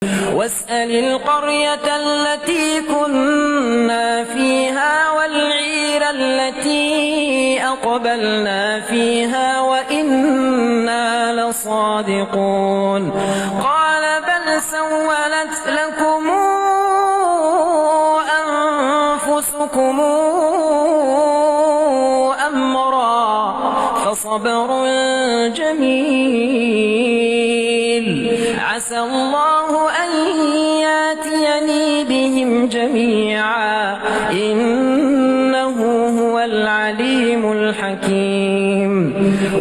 واسأل القرية التي كنا فيها والعير التي أقبلنا فيها وإنا لصادقون قال بل سولت لكم أنفسكم أمرا فصبر جميل عسى الله أن ياتيني بهم جميعا إنه هو العليم الحكيم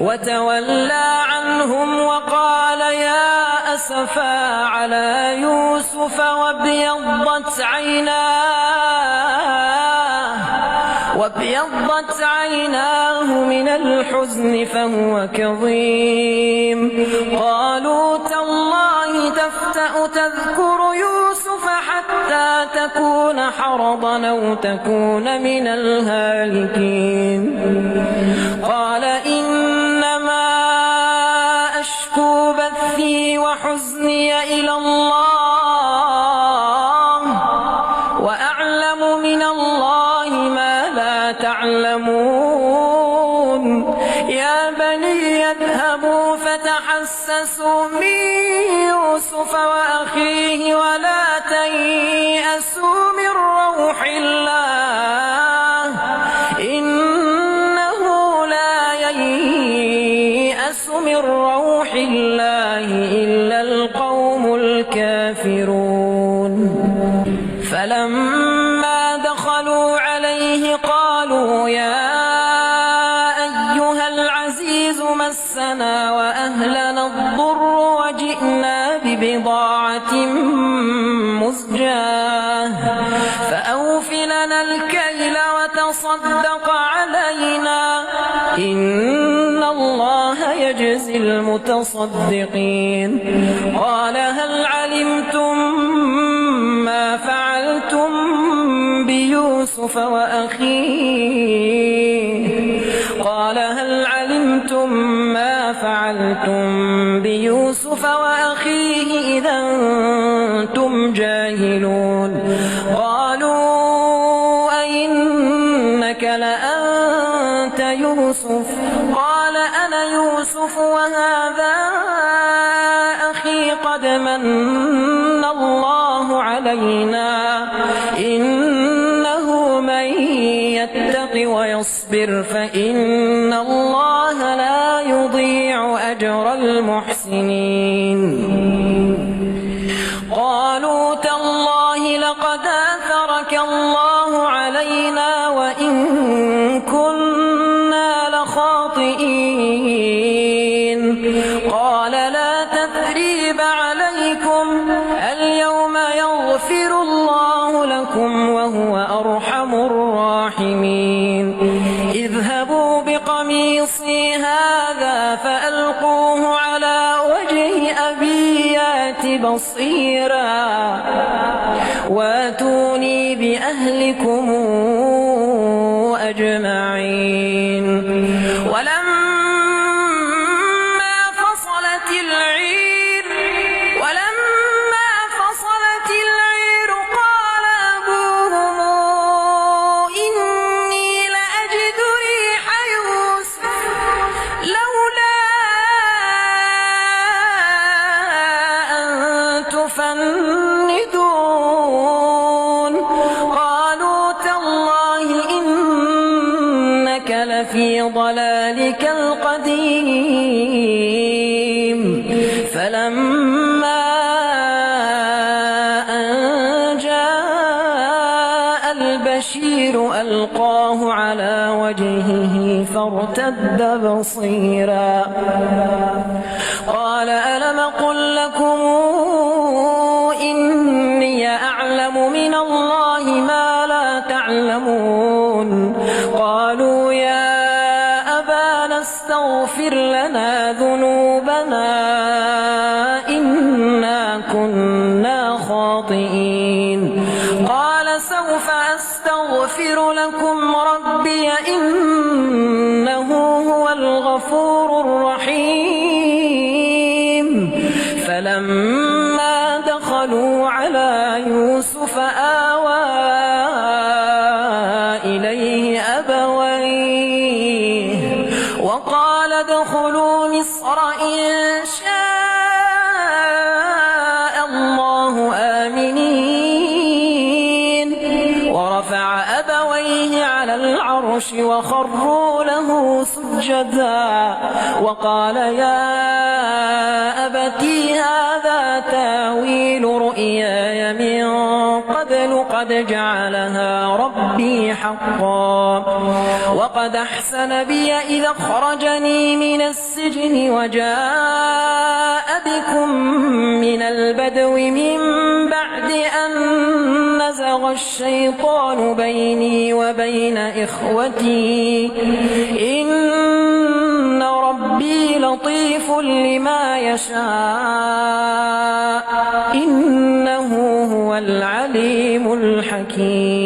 وتولى عنهم وقال يا أسفا على يوسف وابيضت عيناه من الحزن فهو كظيم قالوا تالله تفتأ تذكر يوسف حتى تكون حرضا أو تكون من الهالكين قال إنما أشكو بثي وحزني إلى الله وأعلم من الله ما لا تعلمون يا بني اذهبوا فتحسسوا من يوسف وأخيه ولا تيأسوا من روح الله إنه لا ييأس من روح الله إلا القوم الكافرون فلما دخلوا عليه قالوا يا أيها العزيز مسنا وأهلنا الضر وجئنا ببضاعة مزجاة فأوف لنا الكيل وتصدق علينا إن الله يجزي المتصدقين قال هل علمتم ما فعلتم بيوسف وأخيه قال هل علمتم ما فعلتم بيوسف وأخيه إذا أنتم جاهلون قالوا أئنك لأنت يوسف قال أنا يوسف وهذا أخي قد من الله علينا إنه من يتق ويصبر فإن الله لا يضيع أجر المحسنين قالوا تالله لقد آثرك الله علينا وإن كنا لخاطئين قال لا تثريب عليكم اليوم يغفر الله لكم وهو أرحم الراحمين اذهبوا بقميصي هذا فألقوه على وجه أبي يات بصيرا واتوني بأهلكم أجمعين ولما فصلت العير قال أبوهم إني لأجد ريح يوسف لولا أن تفندون قالوا تالله إنك لفي ضلالك القديم فلما أن جاء البشير ألقاه على وجهه فارتد بصيرا قال ألم قل لكم إني أعلم من الله ما لا تعلمون قالوا يا أبانا استغفر لنا ذنوبنا إنا كنا خاطئين قال سوف أستغفر لكم ربي إنه هو الغفور الرحيم فلما دخلوا على يوسف آوى إليه أبويه وقال ادخلوا مصر إن شاء الله آمنين ورفع أبويه على العرش وخروا له سجدا وقال يا أبتي هذا تاويل رؤياي من قبل قد جعلها ربي حقا وقد أحسن بي إذا أخرجني من السجن وجاء بكم من البدو من بعد أن نزغ الشيطان بيني وبين إخوتي إن ربي لطيف لما يشاء إنه هو العليم الحكيم.